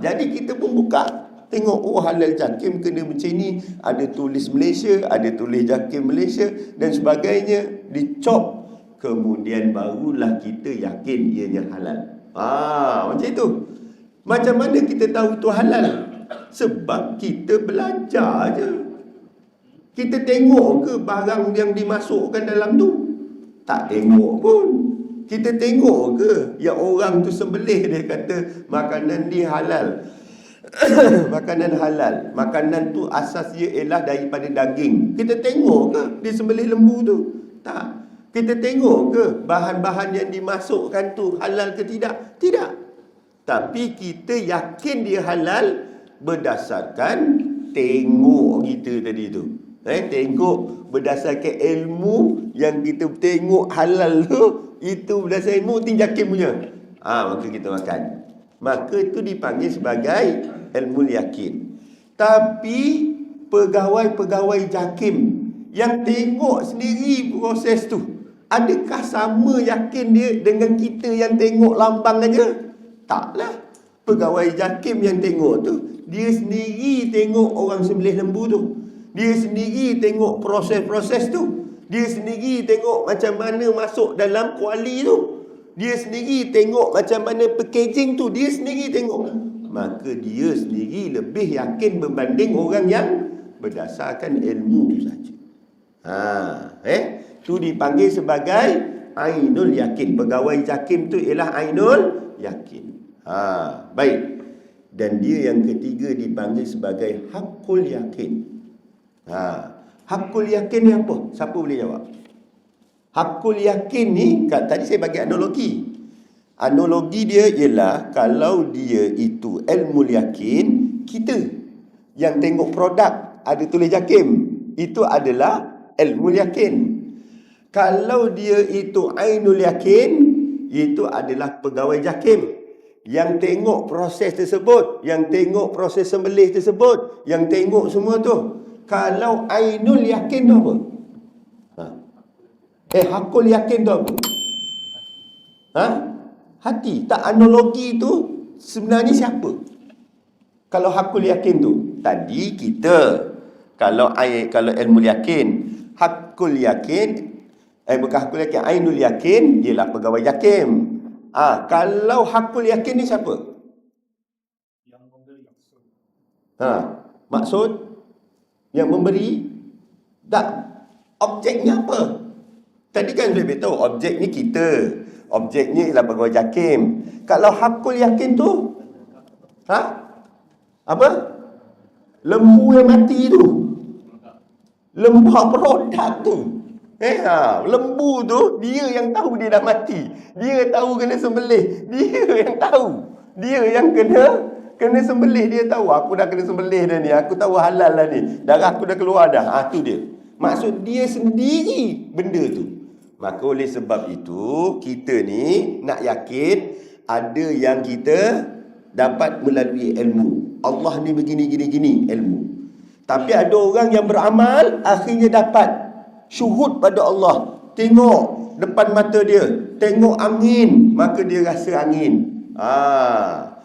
Jadi kita pun buka. Tengok, halal JAKIM kena macam ni. Ada tulis Malaysia, ada tulis JAKIM Malaysia dan sebagainya. Dicop. Kemudian barulah kita yakin ianya halal. Macam itu. Macam mana kita tahu itu halal? Sebab kita belajar je. Kita tengok ke barang yang dimasukkan dalam tu? Tak tengok pun. Kita tengok ke yang orang tu sembelih dia kata makanan dia halal. Makanan halal. Makanan tu asas dia ialah daripada daging. Kita tengok ke dia sembelih lembu tu? Tak. Kita tengok ke bahan-bahan yang dimasukkan tu halal ke tidak? Tidak. Tapi kita yakin dia halal berdasarkan tengok kita tadi tu. Tengok berdasarkan ilmu yang kita tengok halal tu. Itu berdasarkan ilmu tu JAKIM punya. Maka kita makan. Maka itu dipanggil sebagai ilmu yakin. Tapi pegawai-pegawai JAKIM yang tengok sendiri proses tu, adakah sama yakin dia dengan kita yang tengok lambang aja? Taklah. Pegawai JAKIM yang tengok tu, dia sendiri tengok orang sembelih lembu tu. Dia sendiri tengok proses-proses tu. Dia sendiri tengok macam mana masuk dalam kuali tu. Dia sendiri tengok macam mana packaging tu. Dia sendiri tengok. Maka dia sendiri lebih yakin berbanding orang yang berdasarkan ilmu tu saja. Tu dipanggil sebagai ainul yakin. Pegawai jakim tu ialah ainul yakin. Baik. Dan dia yang ketiga dipanggil sebagai hakul yakin. Hakul yakin ni apa? Siapa boleh jawab? Hakul yakin ni, tadi saya bagi analogi. Analogi dia ialah kalau dia itu ilmu yakin, kita yang tengok produk ada tulis jakim, itu adalah ilmu yakin. Kalau dia itu ainul yakin, itu adalah pegawai jakim yang tengok proses tersebut, yang tengok proses sembelih tersebut, yang tengok semua tu. Kalau ainul yakin tu apa? Hakul yakin tu apa? Hati. Tak, analogi tu sebenarnya siapa? Kalau hakul yakin tu, tadi kita kalau ilmu yakin, hakul yakin, bukan hakul yakin, ainul yakin ialah pegawai jakim. Kalau hakul yakin ni siapa? Yang memberi maksud. Maksud yang memberi. Tak, objeknya apa? Tadi kan saya beritahu objek ni kita. Objeknya ialah pegawai jakim. Kalau hakul yakin tu apa? Lembu yang mati tu. Lembah produk tu. Lembu tu dia yang tahu dia dah mati. Dia tahu kena sembelih. Dia yang tahu. Dia yang kena sembelih. Dia tahu aku dah kena sembelih dah ni. Aku tahu halal lah ni. Darah aku dah keluar dah. Tu dia. Maksud dia sendiri benda tu. Maka oleh sebab itu kita ni nak yakin ada yang kita dapat melalui ilmu. Allah ni begini ilmu. Tapi ada orang yang beramal akhirnya dapat syuhud pada Allah. Tengok depan mata dia, tengok angin, maka dia rasa angin.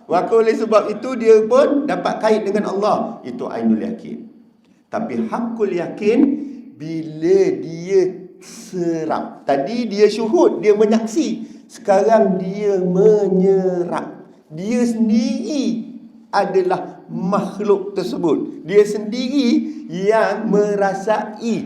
Maka oleh sebab itu dia pun dapat kait dengan Allah. Itu ainul yakin. Tapi hakul yakin bila dia serap. Tadi dia syuhud, dia menyaksi. Sekarang dia menyerap. Dia sendiri adalah makhluk tersebut. Dia sendiri yang merasai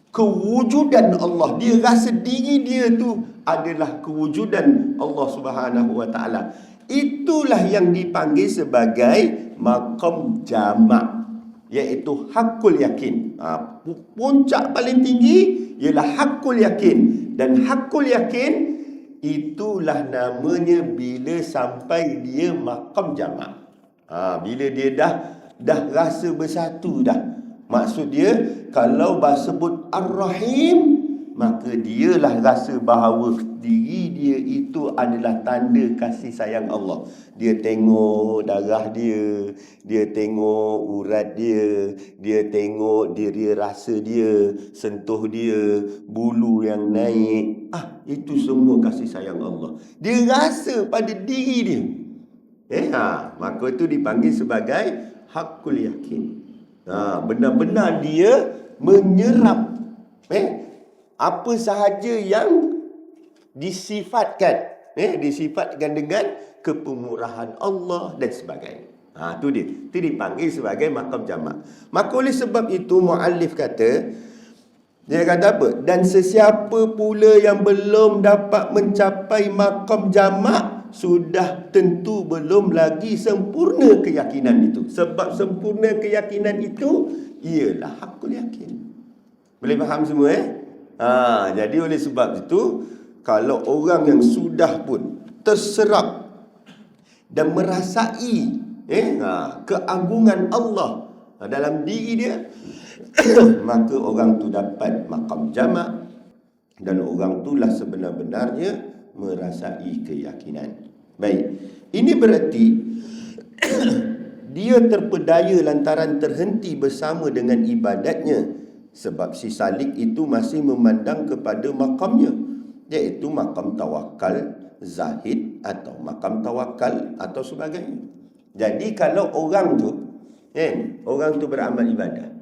kewujudan Allah. Dia rasa diri dia tu adalah kewujudan Allah Subhanahu wa taala. Itulah yang dipanggil sebagai maqam jamak, iaitu hakul yakin. Puncak paling tinggi ialah hakul yakin. Dan hakul yakin itulah namanya bila sampai dia maqam jamak. Bila dia dah rasa bersatu dah. Maksud dia kalau sebut Ar-Rahim, maka dialah rasa bahawa diri dia itu adalah tanda kasih sayang Allah. Dia tengok darah dia, dia tengok urat dia, dia tengok diri rasa dia, sentuh dia, bulu yang naik. Itu semua kasih sayang Allah. Dia rasa pada diri dia. Maka itu dipanggil sebagai hakul yakin. Benar-benar dia menyerap apa sahaja yang disifatkan dengan kepemurahan Allah dan sebagainya. Itu dia. Itu dipanggil sebagai maqam jamak. Maka oleh sebab itu muallif kata, dia kata apa? Dan sesiapa pula yang belum dapat mencapai maqam jamak, sudah tentu belum lagi sempurna keyakinan itu. Sebab sempurna keyakinan itu ialah hakul yakin. Boleh faham semua jadi oleh sebab itu, kalau orang yang sudah pun terserap dan merasai keagungan Allah dalam diri dia, maka orang tu dapat maqam jamak. Dan orang itulah sebenar-benarnya merasai keyakinan. Baik, ini berarti dia terpedaya lantaran terhenti bersama dengan ibadatnya. Sebab si salik itu masih memandang kepada makamnya, iaitu makam tawakal zahid atau makam tawakal atau sebagainya. Jadi kalau orang tu beramal ibadah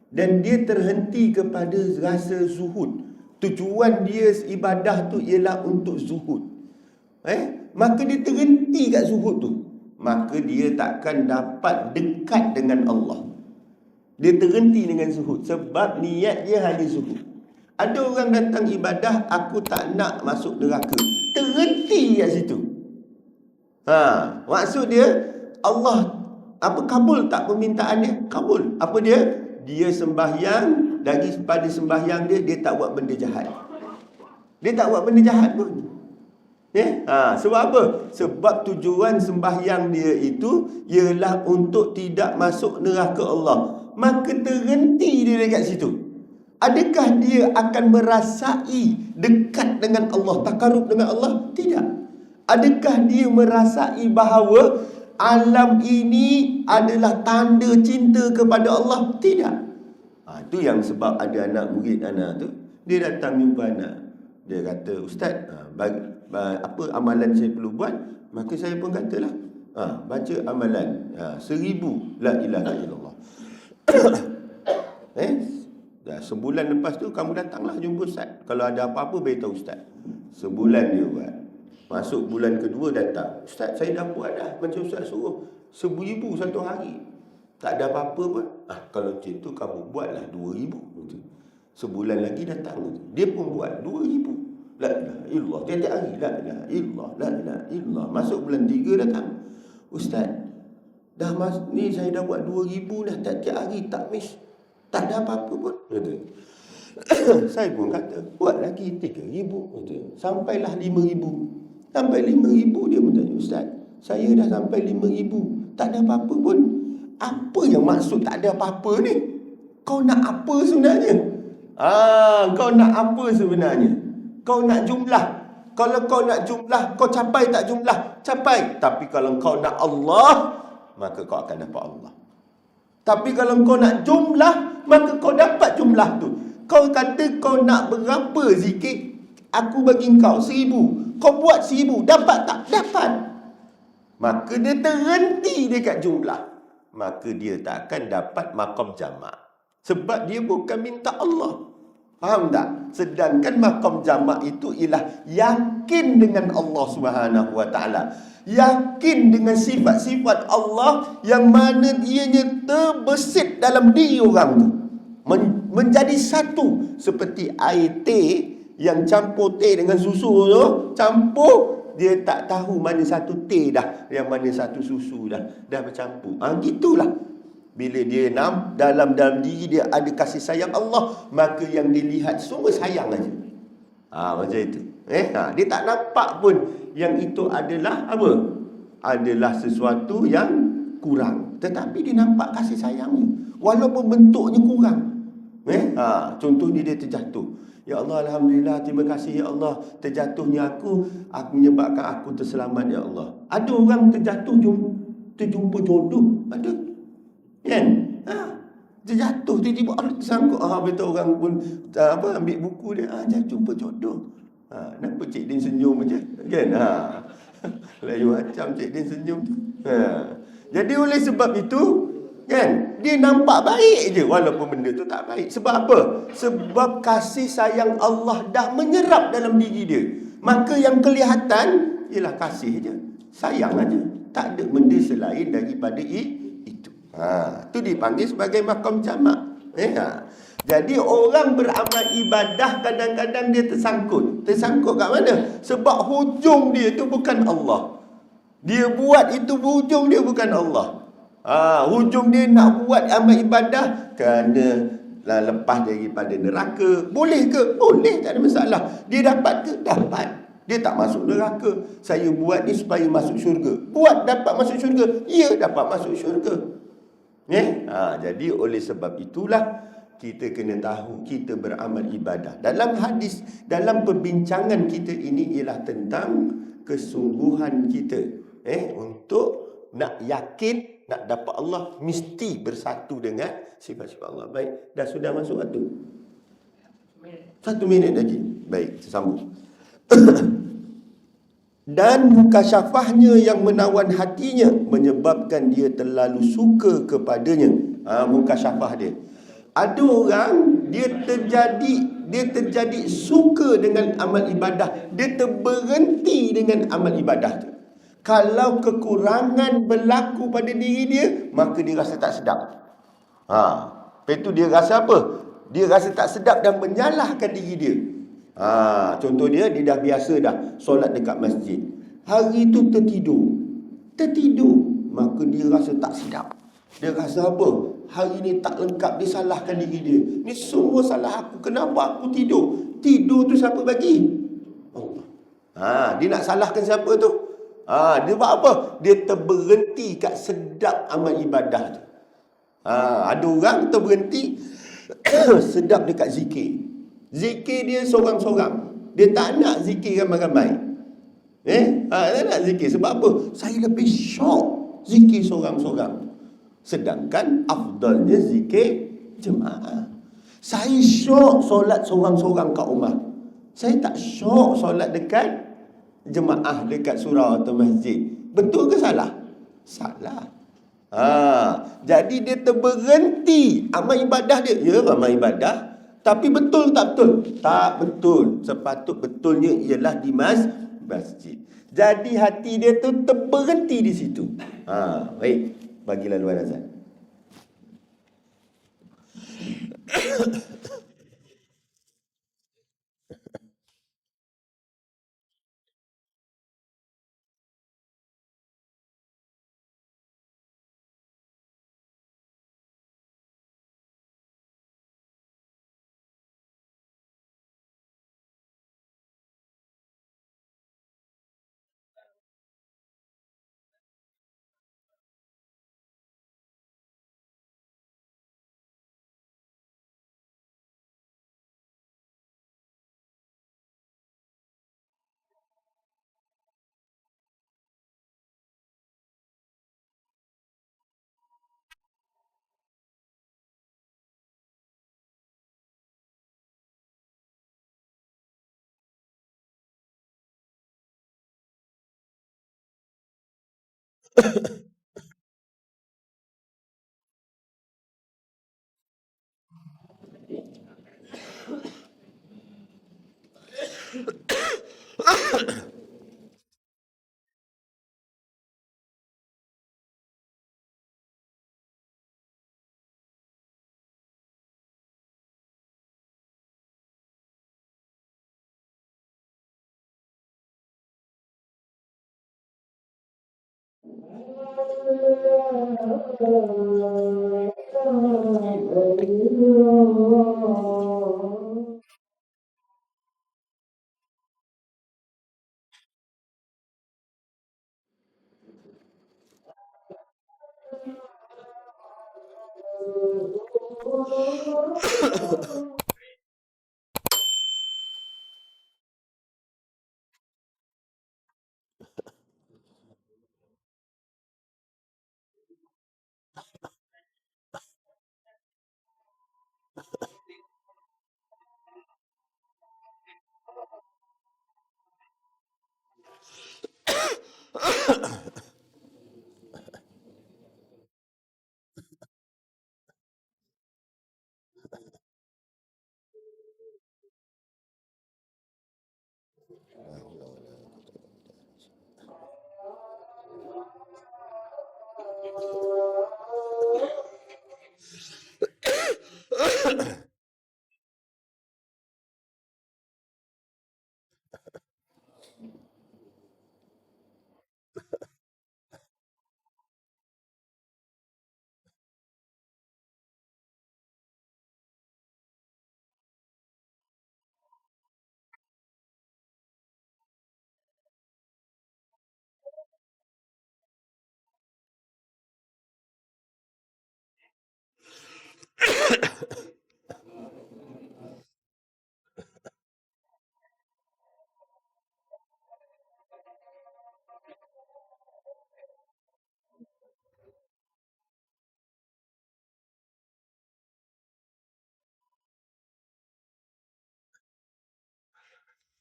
dan dia terhenti kepada rasa zuhud, tujuan dia ibadah tu ialah untuk zuhud, maka dia terhenti kat zuhud tu, maka dia takkan dapat dekat dengan Allah. Dia terhenti dengan zuhud sebab niat dia hanya zuhud. Ada orang datang ibadah, aku tak nak masuk neraka, terhenti kat situ. Maksud dia Allah kabul tak permintaan dia? Kabul. Apa dia? Dia sembahyang, daripada sembahyang dia tak buat benda jahat. Dia tak buat benda jahat pun. Sebab apa? Sebab tujuan sembahyang dia itu ialah untuk tidak masuk neraka Allah. Maka terhenti dia dekat situ. Adakah dia akan merasai dekat dengan Allah, takarub dengan Allah? Tidak. Adakah dia merasai bahawa alam ini adalah tanda cinta kepada Allah? Tidak. Itu yang sebab ada anak murid anak tu, dia datang jumpa anak. Dia kata, Ustaz, apa amalan saya perlu buat? Maka saya pun katalah, baca amalan 1000 la ilaha illallah. Sebulan lepas tu kamu datanglah jumpa Ustaz. Kalau ada apa-apa beritahu Ustaz. Sebulan dia buat. Masuk bulan kedua datang, Ustaz, saya dah buat dah macam Ustaz suruh, 1000 satu hari, tak ada apa-apa pun. Kalau macam tu kamu buatlah 2000. Sebulan lagi datang, dia pun buat 2000. La ilaha illallah tiap-tiap hari, la ilaha illallah, la ilaha illallah. Masuk bulan 3 datang, Ustaz, ni saya dah buat 2000 dah tiap-tiap hari, tak miss, tak ada apa-apa pun. Saya pun kata, buat lagi 3000. Sampailah 5000. Sampai 5000 dia pun tanya, Ustaz, saya dah sampai 5000, tak ada apa-apa pun. Apa yang maksud tak ada apa-apa ni? Kau nak apa sebenarnya? Kau nak apa sebenarnya? Kau nak jumlah. Kalau kau nak jumlah, kau capai tak jumlah? Capai. Tapi kalau kau nak Allah, maka kau akan dapat Allah. Tapi kalau kau nak jumlah, maka kau dapat jumlah tu. Kau kata kau nak berapa zikir, aku bagi kau 1000. Kau buat 1000, dapat tak? Dapat. Maka dia terhenti dekat jumlah. Maka dia tak akan dapat maqam jamak. Sebab dia bukan minta Allah. Faham tak? Sedangkan maqam jamak itu ialah yakin dengan Allah Subhanahu Wa Taala. Yakin dengan sifat-sifat Allah yang mana ianya terbesit dalam diri orang tu. Menjadi satu. Seperti air teh yang campur teh dengan susu tu, campur, dia tak tahu mana satu teh dah, yang mana satu susu dah bercampur. Gitulah. Bila dia dalam diri dia ada kasih sayang Allah, maka yang dilihat semua sayang aja. Macam itu. Dia tak nampak pun yang itu adalah apa? Adalah sesuatu yang kurang. Tetapi dia nampak kasih sayangnya, walaupun bentuknya kurang. Contohnya dia terjatuh. Ya Allah, Alhamdulillah, terima kasih ya Allah, terjatuhnya aku menyebabkan aku terselamat ya Allah. Ada orang terjatuh terjumpa jodoh, ada kan? Terjatuh tiba-tiba tersangkut. Betul, orang pun ambil buku dia, jumpa jodoh. Kenapa Cik Din senyum je kan? Lain macam Cik Din senyum tu. Jadi oleh sebab itu kan, dia nampak baik je walaupun benda tu tak baik. Sebab apa? Sebab kasih sayang Allah dah menyerap dalam diri dia. Maka yang kelihatan ialah kasih je, sayang aja. Tak ada benda selain daripada itu. Itu dipanggil sebagai maqam jamak. Jadi orang beramal ibadah kadang-kadang dia tersangkut. Tersangkut kat mana? Sebab hujung dia tu bukan Allah. Dia buat itu hujung dia bukan Allah. Hujung dia nak buat amal ibadah kerana lepas daripada neraka. Boleh ke? Boleh, tak ada masalah. Dia dapat ke? Dapat. Dia tak masuk neraka. Saya buat ni supaya masuk syurga. Buat dapat masuk syurga. Ya, dapat masuk syurga. Jadi oleh sebab itulah kita kena tahu kita beramal ibadah. Dalam hadis, dalam perbincangan kita ini ialah tentang kesungguhan kita untuk nak yakin nak dapat Allah, mesti bersatu dengan sifat-sifat Allah. Baik, dah sudah masuk waktu? 1 minit lagi. Baik, sambung. Dan mukasyafahnya yang menawan hatinya menyebabkan dia terlalu suka kepadanya. Mukasyafah dia. Ada orang dia terjadi suka dengan amal ibadah, dia terberhenti dengan amal ibadah tu. Kalau kekurangan berlaku pada diri dia, maka dia rasa tak sedap. Lepas tu dia rasa apa? Dia rasa tak sedap dan menyalahkan diri dia. Contoh dia dah biasa dah solat dekat masjid. Hari tu tertidur, maka dia rasa tak sedap. Dia rasa apa? Hari ni tak lengkap, dia salahkan diri dia. Ni semua salah aku. Kenapa aku tidur? Tidur tu siapa bagi? Allah. Dia nak salahkan siapa tu? Dia buat apa? Dia terberhenti kat sedap amal ibadah tu. Ada orang terberhenti sedap dekat zikir. Zikir dia sorang-sorang. Dia tak nak zikir ramai-ramai. Tak nak zikir. Sebab apa? Saya lebih syok zikir sorang-sorang. Sedangkan afdalnya zikir jemaah. Saya syok solat sorang-sorang kat rumah. Saya tak syok solat dekat jemaah, dekat surau atau masjid. Betul ke salah? Salah. Jadi dia terberhenti amal ibadah dia. Ya, amal ibadah. Tapi betul tak betul? Tak betul. Betulnya ialah di masjid. Jadi hati dia tu terberhenti di situ. Baik. Bagilah luar azan.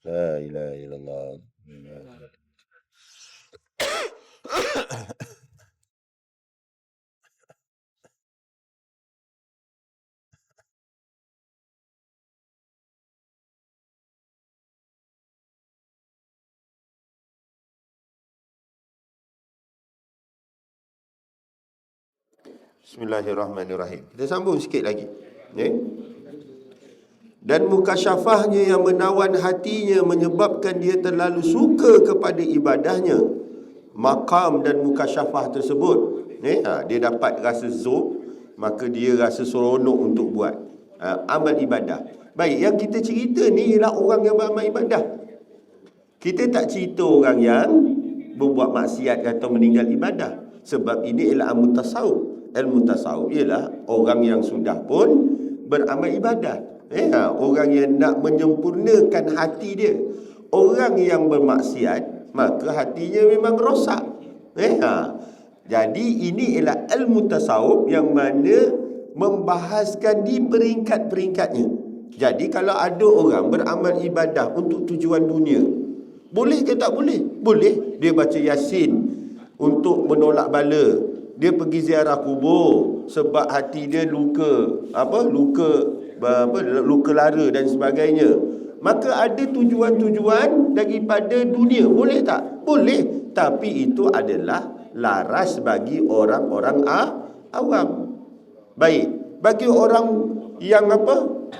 La ilaha illallah. Bismillahirrahmanirrahim. Kita sambung sikit lagi. Dan mukasyafahnya yang menawan hatinya menyebabkan dia terlalu suka kepada ibadahnya. Maqam dan mukasyafah tersebut, dia dapat rasa zuk, maka dia rasa seronok untuk buat amal ibadah. Baik, yang kita cerita ni ialah orang yang beramal ibadah. Kita tak cerita orang yang berbuat maksiat atau meninggal ibadah. Sebab ini ialah ilmu tasawuf. Ilmu tasawuf ialah orang yang sudah pun beramal ibadah. Orang yang nak menyempurnakan hati dia. Orang yang bermaksiat, maka hatinya memang rosak. Jadi ini ialah ilmu tasawuf yang mana membahaskan di peringkat-peringkatnya. Jadi kalau ada orang beramal ibadah untuk tujuan dunia, boleh ke tak boleh? Boleh. Dia baca Yasin untuk menolak bala. Dia pergi ziarah kubur sebab hati dia luka lara dan sebagainya. Maka ada tujuan-tujuan daripada dunia. Boleh tak? Boleh. Tapi itu adalah laras bagi orang-orang awam. Baik. Bagi orang yang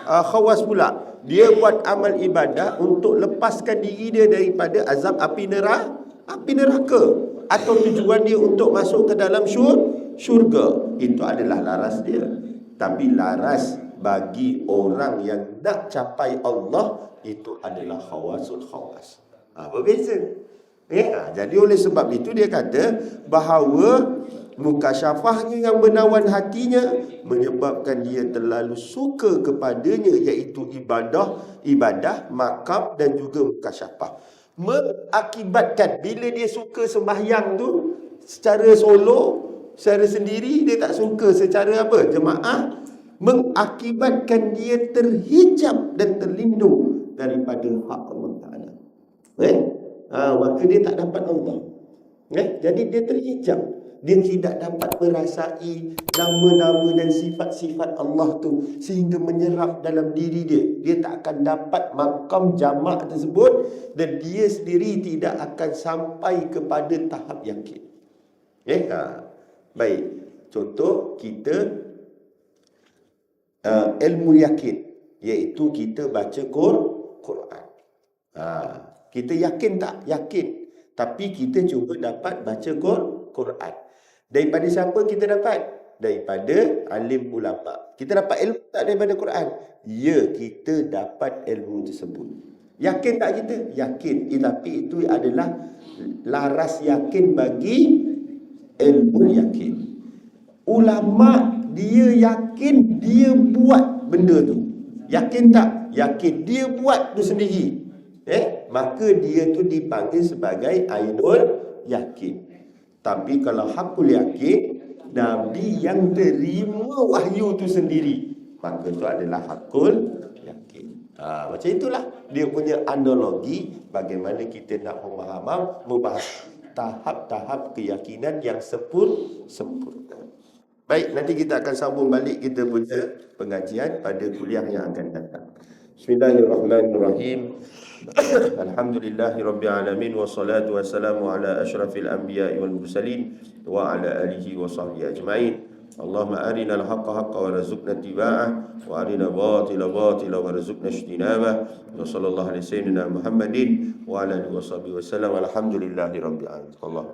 khawas pula, dia buat amal ibadah untuk lepaskan diri dia daripada azab api neraka, atau tujuan dia untuk masuk ke dalam syurga. Itu adalah laras dia. Tapi laras bagi orang yang nak capai Allah, itu adalah khawasul khawas. Berbeza. Jadi oleh sebab itu dia kata bahawa mukasyafahnya yang menawan hatinya menyebabkan dia terlalu suka kepadanya, iaitu ibadah, makam dan juga mukasyafah. Mengakibatkan bila dia suka sembahyang tu secara solo, secara sendiri, dia tak suka secara jemaah, mengakibatkan dia terhijab dan terlindung daripada hak Allah Ta'ala. Maka dia tak dapat Allah. Jadi dia terhijab. Dia tidak dapat merasai nama-nama dan sifat-sifat Allah tu sehingga menyerap dalam diri dia. Dia tak akan dapat makam jamak tersebut dan dia sendiri tidak akan sampai kepada tahap yakin. Baik. Contoh kita ilmu yakin, iaitu kita baca Quran. Kita yakin tak? Yakin. Tapi kita cuba dapat baca Quran. Daripada siapa kita dapat? Daripada alim ulama. Kita dapat ilmu tak daripada Quran? Ya, kita dapat ilmu tersebut. Yakin tak kita? Yakin. Tapi itu adalah laras yakin bagi ilmu yakin. Ulama dia yakin, dia buat benda tu. Yakin tak? Yakin. Dia buat tu sendiri. Maka dia tu dipanggil sebagai ainul yakin. Tapi kalau hakul yakin, Nabi yang terima wahyu tu sendiri, maka itu adalah hakul yakin. Macam itulah dia punya analogi bagaimana kita nak membahas tahap-tahap keyakinan yang sempurna. Baik, nanti kita akan sambung balik kita punya pengajian pada kuliah yang akan datang. Bismillahirrahmanirrahim. Alhamdulillahirabbil alamin wassalatu wassalamu ala asyrafil anbiya'i wal mursalin wa ala alihi wa sahbihi ajma'in. Allahumma arinal haqqa haqqan warzuqna ittiba'ah wa arinal batila batila warzuqna ijtinabah. Wa sallallahu alaihi sayyidina Muhammadin wa ala alihi wa sahbihi wasallam. Alhamdulillahirabbil alamin. Allah